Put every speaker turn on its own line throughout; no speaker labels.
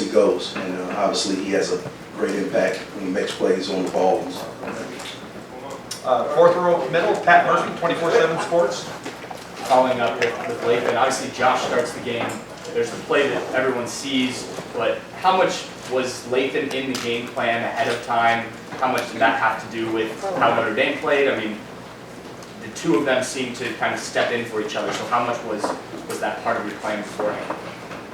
goes, he goes. And obviously he has a great impact when he makes plays on the ball.
Fourth row middle, Pat Murphy, 24/7 Sports.
Following up with Lathan, obviously Josh starts the game. There's the play that everyone sees, but how much was Lathan in the game plan ahead of time? How much did that have to do with how Notre Dame played? I mean, the two of them seem to kind of step in for each other, so how much was that part of your plan beforehand?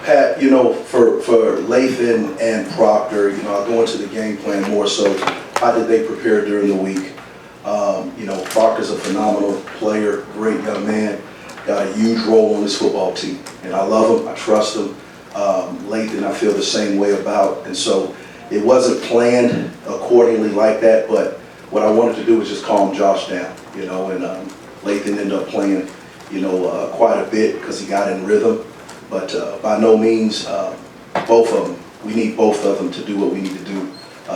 Pat, for Lathan and Proctor, I go into the game plan more so, how did they prepare during the week? Proctor's a phenomenal player, great young man, got a huge role on this football team. And I love him, I trust him. Lathan, I feel the same way about. And so it wasn't planned accordingly like that, but what I wanted to do was just calm Josh down, and Lathan ended up playing, quite a bit because he got in rhythm. But by no means, both of them, we need both of them to do what we need to do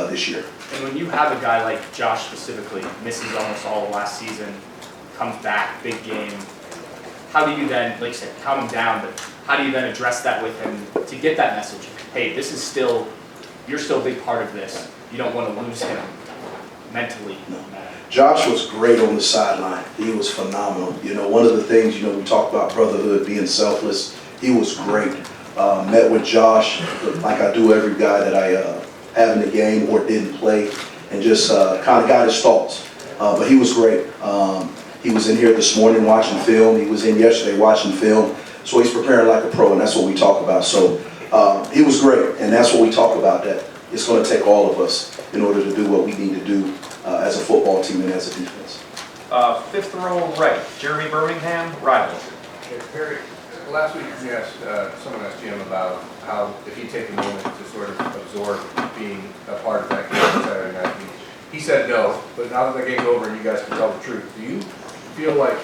this year.
And when you have a guy like Josh specifically, misses almost all of last season, comes back, big game, how do you then, like you said, calm him down, but how do you then address that with him to get that message? Hey, you're still a big part of this. You don't want to lose him mentally.
No. Josh was great on the sideline. He was phenomenal. One of the things, we talk about brotherhood, being selfless. He was great. Met with Josh like I do every guy that I have in the game or didn't play, and just kind of got his thoughts. But he was great. He was in here this morning watching film. He was in yesterday watching film. So he's preparing like a pro, and that's what we talk about. So he was great, and that's what we talk about, that it's going to take all of us in order to do what we need to do as a football team and as a defense.
Fifth row right, Jeremy Birmingham, Rivals.
Okay, Perry, last week someone asked Jim about how if he'd take a moment to sort of absorb being a part of that game on Saturday night. He said no, but now that the game's over and you guys can tell the truth, do you feel like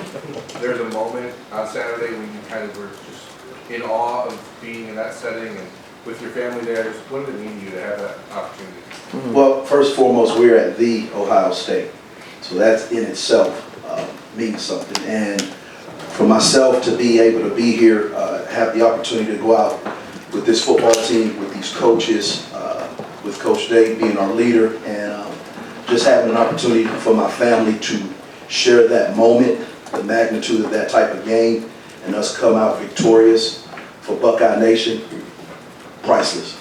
there's a moment on Saturday when you kind of were just in awe of being in that setting and with your family there? What did it mean to you to have that opportunity?
Well, first and foremost, we're at the Ohio State. So that in itself means something. And for myself to be able to be here, have the opportunity to go out with this football team, with these coaches, with Coach Dave being our leader, and just having an opportunity for my family to share that moment, the magnitude of that type of game, and us come out victorious for Buckeye Nation, priceless.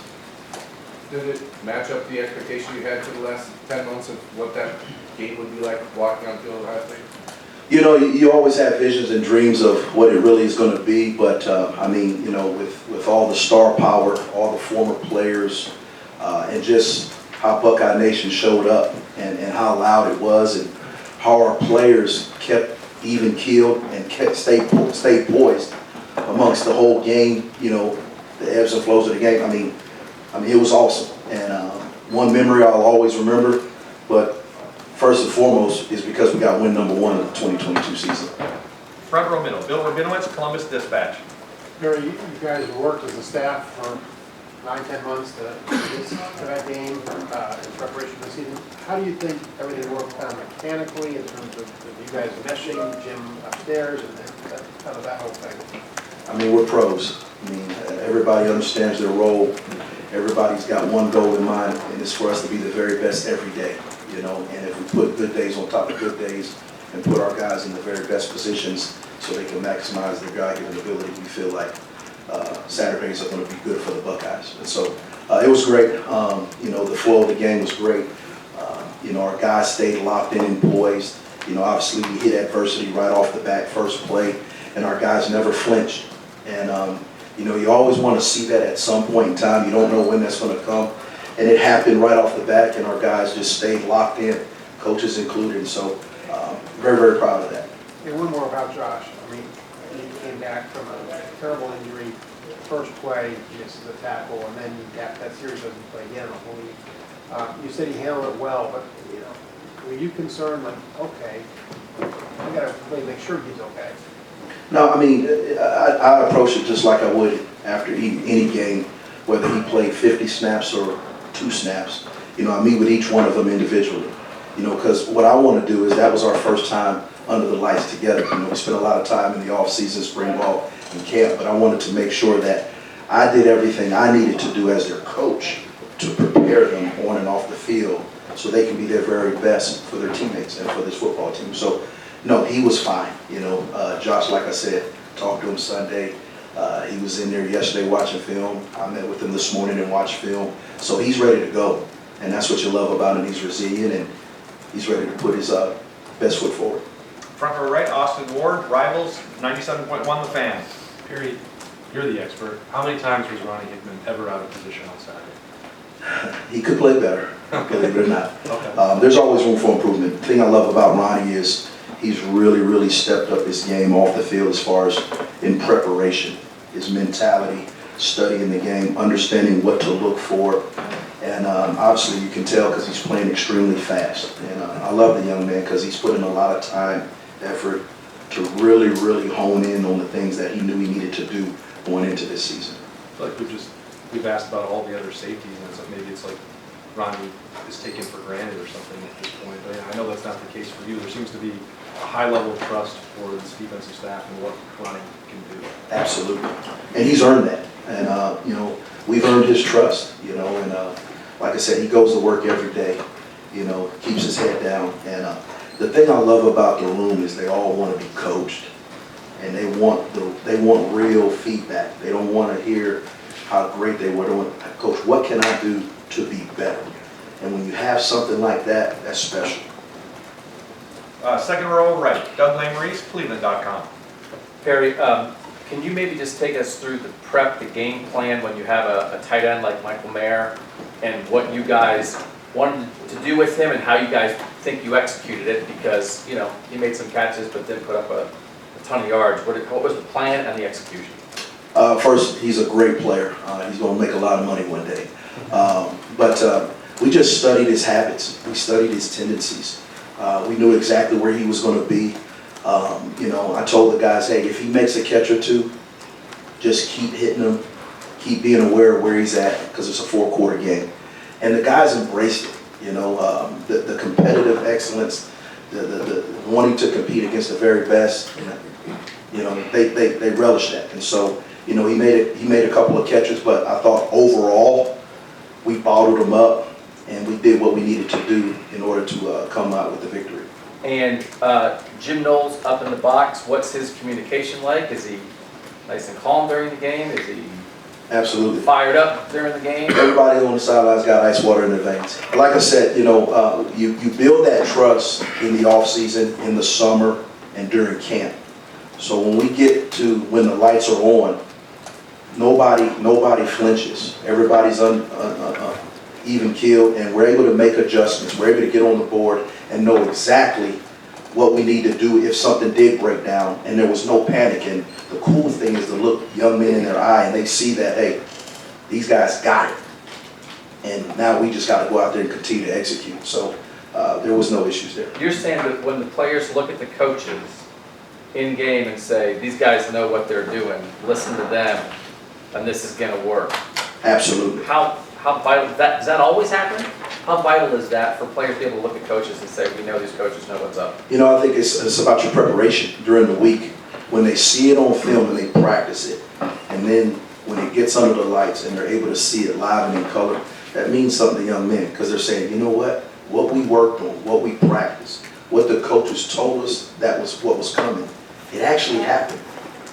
Did it match up the expectation you had for the last 10 months of what that game would be like walking on the field of Ohio State?
You always have visions and dreams of what it really is going to be, but with all the star power, all the former players, and just how Buckeye Nation showed up and how loud it was, and how our players kept even keeled and stayed poised amongst the whole game, the ebbs and flows of the game. I mean, it was awesome. And one memory I'll always remember, but first and foremost is because we got win number 1 of the 2022 season.
Front row middle, Bill Rabinowitz, Columbus Dispatch.
Perry, you guys worked as a staff for 9-10 months to that game in preparation for the season. How do you think everything worked kind of mechanically in terms of you guys meshing, Jim upstairs, and kind of that whole thing?
I mean, we're pros. Everybody understands their role. Everybody's got one goal in mind, and it's for us to be the very best every day. And if we put good days on top of good days and put our guys in the very best positions so they can maximize their God-given ability, we feel like Saturdays are going to be good for the Buckeyes. And so it was great. The flow of the game was great. Our guys stayed locked in and poised. Obviously we hit adversity right off the bat, first play, and our guys never flinched. And you always want to see that at some point in time. You don't know when that's going to come. And it happened right off the bat, and our guys just stayed locked in, coaches included. And so very, very proud of that.
And one more about Josh. He came back from a terrible injury. First play, he misses a tackle, and then that series doesn't play again, I believe. You said he handled it well, but were you concerned, like, okay, we got to really make sure he's okay?
No, I approach it just like I would after any game, whether he played 50 snaps or 2 snaps. I meet with each one of them individually. Because what I want to do is, that was our first time under the lights together. We spent a lot of time in the off-season, spring ball, and camp, but I wanted to make sure that I did everything I needed to do as their coach to prepare them on and off the field so they can be their very best for their teammates and for this football team. So, no, he was fine. You know, Josh, like I said, talked to him Sunday. He was in there yesterday watching film. I met with him this morning and watched film. So he's ready to go. And that's what you love about him. He's resilient and he's ready to put his best foot forward.
Front row right, Austin Ward, Rivals, 97.1 The Fan.
Perry, you're the expert. How many times was Ronnie Hickman ever out of position on Saturday?
He could play better, believe it or not.
Okay.
There's always room for improvement. The thing I love about Ronnie is he's really stepped up his game off the field as far as in preparation, his mentality, studying the game, understanding what to look for. And obviously you can tell because he's playing extremely fast. And I love the young man because he's put in a lot of time, effort to really hone in on the things that he knew he needed to do going into this season.
I feel like we've asked about all the other safeties, and so maybe it's like Ronnie is taken for granted or something at this point. But I know that's not the case for you. There seems to be a high level of trust for this defensive staff and what Ronnie can do.
Absolutely. And he's earned that. And, you know, we've earned his trust, you know, and like I said, he goes to work every day, you know, keeps his head down. And the thing I love about the room is they all want to be coached. And they want real feedback. They don't want to hear how great they were doing. Coach, what can I do to be better? And when you have something like that, that's special.
Second row right, Doug Lamarice, Cleveland.com.
Perry, can you maybe just take us through the prep, the game plan when you have a tight end like Michael Mayer, and what you guys wanted to do with him and how you guys think you executed it? Because, you know, he made some catches but didn't put up a ton of yards. What was the plan and the execution?
First, he's a great player. He's going to make a lot of money one day. But we just studied his habits. We studied his tendencies. We knew exactly where he was going to be. You know, I told the guys, hey, if he makes a catch or two, just keep hitting him, keep being aware of where he's at, because it's a 4-quarter game. And the guys embraced it, you know, the competitive excellence, the wanting to compete against the very best, you know, they relished that. And so, you know, he made a couple of catches, but I thought overall we bottled him up and we did what we needed to do in order to come out with the victory.
And Jim Knowles up in the box, what's his communication like? Is he nice and calm during the game? Is he
Absolutely.
fired up during the game?
Everybody on the sidelines got ice water in their veins. Like I said, you know, you build that trust in the off season, in the summer, and during camp. So when we get to when the lights are on, nobody flinches. Everybody's even keeled, and we're able to make adjustments. We're able to get on the board and know exactly what we need to do if something did break down, and there was no panic. And the cool thing is to look young men in their eye and they see that, hey, these guys got it. And now we just got to go out there and continue to execute. So there was no issues there.
You're saying that when the players look at the coaches in game and say, these guys know what they're doing, listen to them, and this is going to work.
Absolutely.
How vital, does that always happen? How vital is that for players to be able to look at coaches and say, we know these coaches know what's up?
You know, I think it's about your preparation during the week. When they see it on film and they practice it, and then when it gets under the lights and they're able to see it live and in color, that means something to young men, because they're saying, you know what we worked on, what we practiced, what the coaches told us, that was what was coming. It actually happened.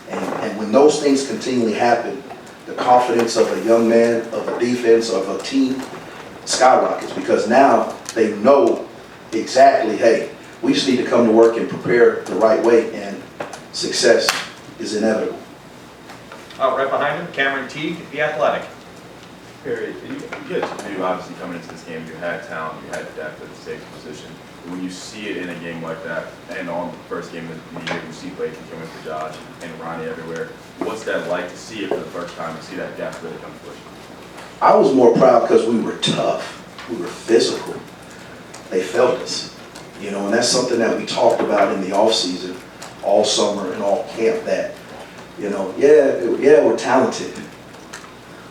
And when those things continually happen, the confidence of a young man, of a defense, of a team skyrockets, because now they know exactly, hey, we just need to come to work and prepare the right way, and success is inevitable.
Right behind him, Cameron Teague, The Athletic.
Perry, you guys knew obviously coming into this game you had talent, you had depth at the safety position. When you see it in a game like that, and on the first game of the year, you see Blake coming for Josh and Ronnie everywhere, what's that like to see it for the first time and see that depth really come to fruition?
I was more proud because we were tough, we were physical. They felt us, you know, and that's something that we talked about in the off season, all summer and all camp, that, you know, yeah, we're talented,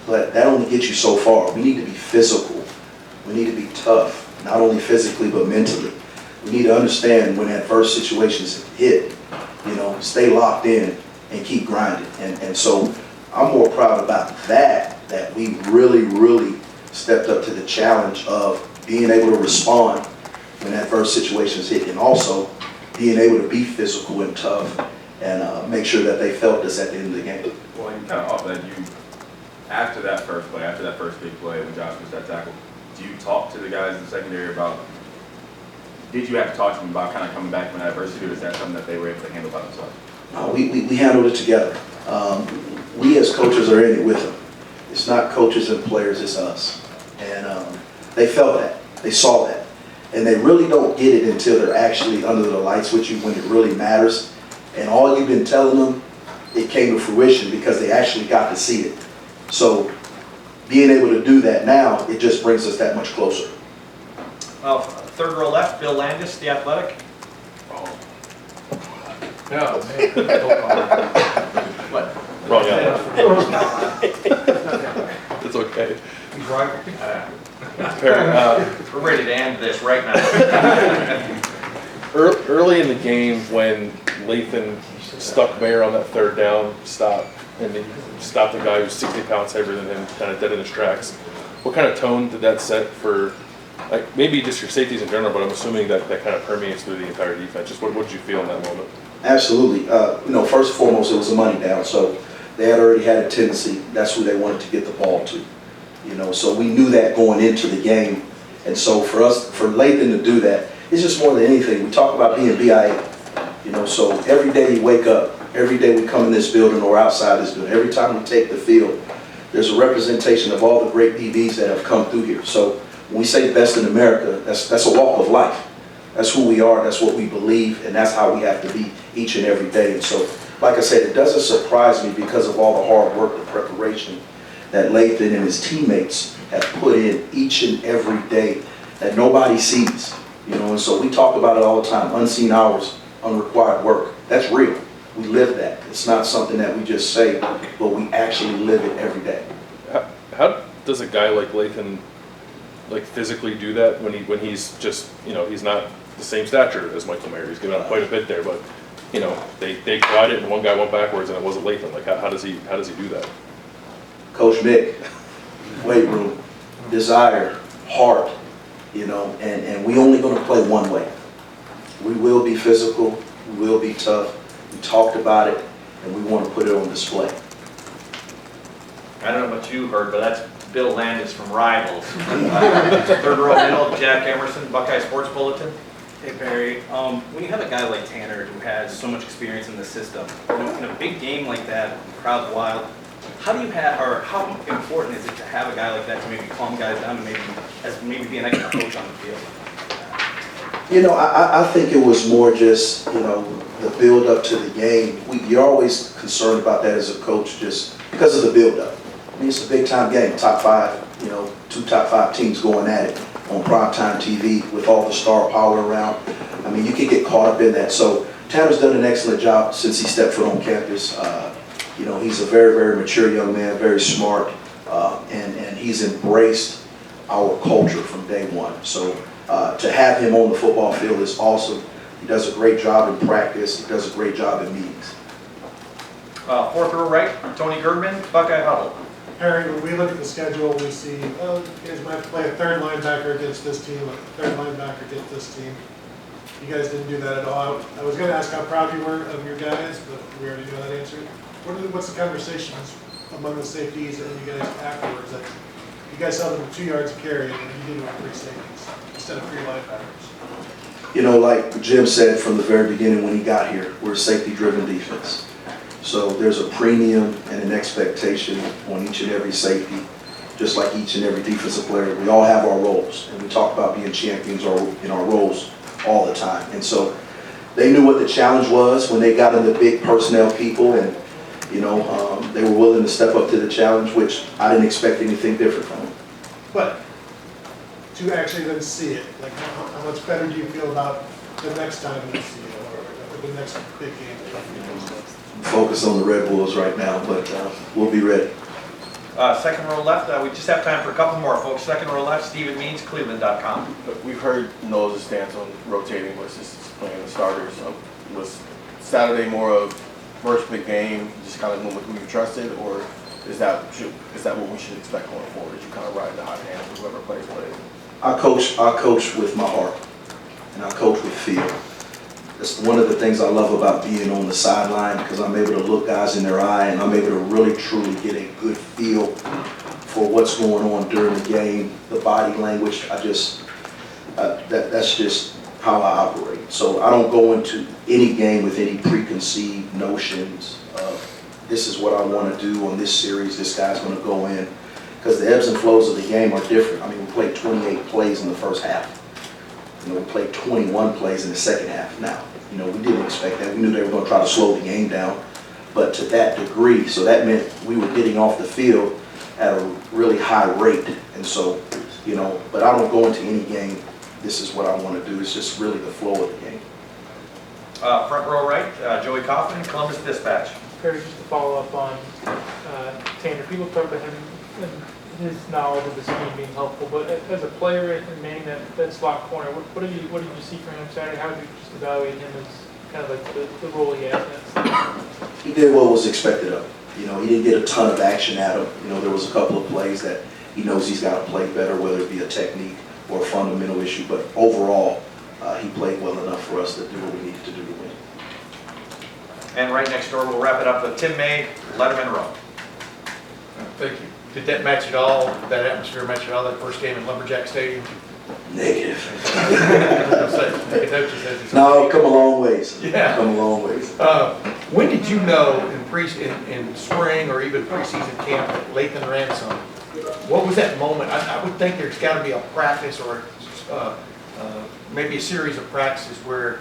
but that only gets you so far. We need to be physical. We need to be tough, not only physically but mentally. We need to understand when adverse situations hit, you know, stay locked in and keep grinding. And so I'm more proud about that we really, really stepped up to the challenge of being able to respond when adverse situations hit, and also being able to be physical and tough and make sure that they felt this at the end of the game.
Well, you kind of off that, after that first play, after that first big play when Josh missed that tackle, do you talk to the guys in the secondary about, did you have to talk to them about kind of coming back from adversity, or is that something that they were able to handle by themselves?
We handled it together. We as coaches are in it with them. It's not coaches and players, it's us. And they felt that, they saw that. And they really don't get it until they're actually under the lights with you when it really matters. And all you've been telling them, it came to fruition because they actually got to see it. So being able to do that now, it just brings us that much closer.
Third row left, Bill Landis, The Athletic.
No.
What?
Wrong It's okay. Perry,
We're ready to end this right now.
early in the game when Lathan stuck Mayer on that third down stop, and he stopped a guy who's 60 pounds heavier than him, kind of dead in his tracks. What kind of tone did that set for, like, maybe just your safeties in general, but I'm assuming that kind of permeates through the entire defense. Just what did you feel in that moment?
Absolutely. First and foremost, it was a money down. So they had already had a tendency. That's who they wanted to get the ball to. So we knew that going into the game. And so for Lathan to do that, it's just more than anything. We talk about being BIA. So every day you wake up, every day we come in this building or outside this building, every time we take the field, there's a representation of all the great DBs that have come through here. So when we say best in America, that's a walk of life. That's who we are, that's what we believe, and that's how we have to be each and every day. And so, like I said, it doesn't surprise me because of all the hard work and preparation that Lathan and his teammates have put in each and every day that nobody sees. And so we talk about it all the time, unseen hours, unrequired work. That's real. We live that. It's not something that we just say, but we actually live it every day.
How does a guy like Lathan, like, physically do that when he's just, he's not the same stature as Michael Mayer? He's given up quite a bit there, but they tried it and one guy went backwards and it wasn't Lathan. Like, how does he do that?
Coach Mick, weight room, desire, heart, and we only going to play one way. We will be physical, we will be tough. We talked about it, and we want to put it on display.
I don't know what you heard, but that's Bill Landis from Rivals. Third row middle, Jack Emerson, Buckeye Sports Bulletin.
Hey Perry, when you have a guy like Tanner who has so much experience in the system, in a big game like that, crowd's wild, how important is it to have a guy like that to maybe calm guys down and maybe be an extra coach on the field?
I think it was more just, the build up to the game. You're always concerned about that as a coach just because of the build up. I mean, it's a big time game, top five, two top five teams going at it on primetime TV with all the star power around. I mean, you can get caught up in that. So Tanner's done an excellent job since he stepped foot on campus. He's a very, very mature young man, very smart, and he's embraced our culture from day one. So to have him on the football field is awesome. He does a great job in practice. He does a great job in meetings.
Fourth row right, Tony Girdman, Buckeye Huddle.
Perry, when we look at the schedule, we see, oh, you guys might play a third linebacker against this team, a third linebacker against this team. You guys didn't do that at all. I was going to ask how proud you were of your guys, but we already know that answer. What's the conversations among the safeties and you guys afterwards? That you guys held them 2 yards of carry and you did it with 3 safeties instead of 3 linebackers.
Like Jim said from the very beginning when he got here, we're a safety-driven defense. So there's a premium and an expectation on each and every safety, just like each and every defensive player. We all have our roles, and we talk about being champions in our roles all the time. And so they knew what the challenge was when they got into big personnel people, and they were willing to step up to the challenge, which I didn't expect anything different from them.
But to actually then see it, like how much better do you feel about the next time you see it, or the next big game?
Focus on the Red Bulls right now, but we'll be ready.
Second row left, we just have time for a couple more, folks. Second row left, Stephen Means, Cleveland.com.
We've heard Noah's stance on rotating versus playing the starters. Was Saturday more of first big game, just kind of went with who you trusted, or Is that what we should expect going forward? That you kind of ride the hot hand with whoever plays?
I coach with my heart, and I coach with feel. That's one of the things I love about being on the sideline, because I'm able to look guys in their eye and I'm able to really truly get a good feel for what's going on during the game, the body language. That's just how I operate. So I don't go into any game with any preconceived notions of this is what I want to do on this series, this guy's going to go in. Because the ebbs and flows of the game are different. I mean, we played 28 plays in the first half. You know, we played 21 plays in the second half. Now, you know, we didn't expect that. We knew they were going to try to slow the game down, but to that degree. So that meant we were getting off the field at a really high rate. And so, you know, but I don't go into any game, this is what I want to do. It's just really the flow of the game.
Front row right, Joey Kaufman, Columbus Dispatch.
Perry, just to follow up on Tanner, people talk about him and his knowledge of the scheme being helpful, but as a player in Maine, that slot corner, what did you see from him Saturday? How would you just evaluate him as kind of like the role he has in that?
He did what was expected of him. You know, he didn't get a ton of action at him. You know, there was a couple of plays that he knows he's got to play better, whether it be a technique or a fundamental issue, but overall, he played well enough for us to do what we needed to do to win.
And right next door, we'll wrap it up with Tim May, Letterman Row.
Thank you. Did that match at all, that atmosphere match at all, that first game in Lumberjack Stadium?
Negative.
No,
No, come a long ways.
Yeah.
Come a long ways.
When did you know in spring or even preseason camp that Lathan Ransom, what was that moment? I would think there's got to be a practice or maybe a series of practices where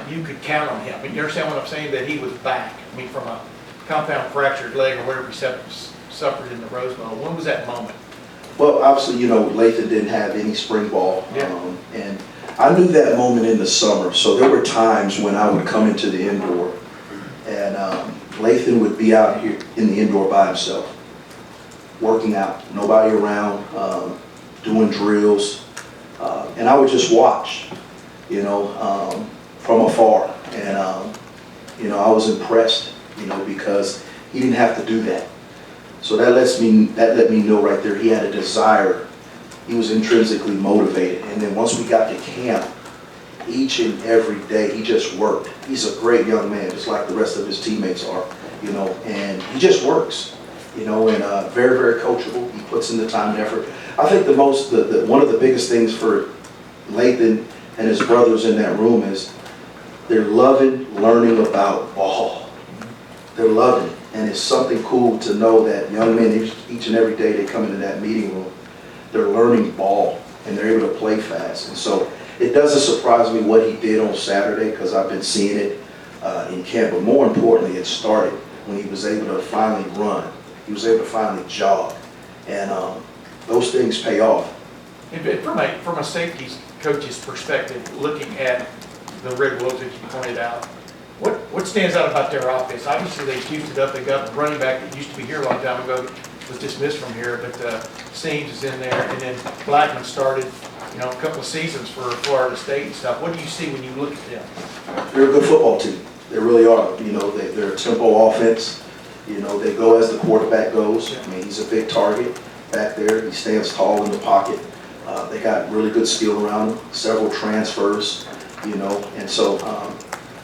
you could count on him. I mean, you understand what I'm saying? That he was back. I mean, from a compound fractured leg or whatever he suffered in the Rose Bowl. When was that moment?
Well, obviously, you know, Lathan didn't have any spring ball.
Yeah.
And I knew that moment in the summer. So there were times when I would come into the indoor and Lathan would be out here in the indoor by himself, working out, nobody around, doing drills. And I would just watch, you know, from afar. And, you know, I was impressed, you know, because he didn't have to do that. So that let me know right there he had a desire. He was intrinsically motivated. And then once we got to camp, each and every day he just worked. He's a great young man, just like the rest of his teammates are, you know, and he just works, you know, and very, very coachable. He puts in the time and effort. I think one of the biggest things for Lathan and his brothers in that room is they're loving learning about ball. They're loving it. And it's something cool to know that young men, each and every day they come into that meeting room, they're learning ball and they're able to play fast. And so it doesn't surprise me what he did on Saturday because I've been seeing it in camp. But more importantly, it started when he was able to finally run. He was able to finally jog. And those things pay off.
From a safeties coach's perspective, looking at the Red Wolves that you pointed out, what stands out about their offense? Obviously, they juiced it up. They got the running back that used to be here a long time ago, was dismissed from here, but Seams is in there, and then Blackman started, you know, a couple of seasons for Florida State and stuff. What do you see when you look at them?
They're a good football team. They really are. You know, they're a tempo offense. You know, they go as the quarterback goes. I mean, he's a big target back there. He stands tall in the pocket. They got really good skill around him, several transfers, you know, and so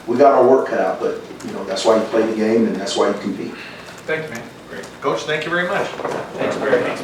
we got our work cut out, but, you know, that's why you play the game and that's why you compete.
Thank you, man.
Great. Coach, thank you very much.
Thanks, Barry. Thanks,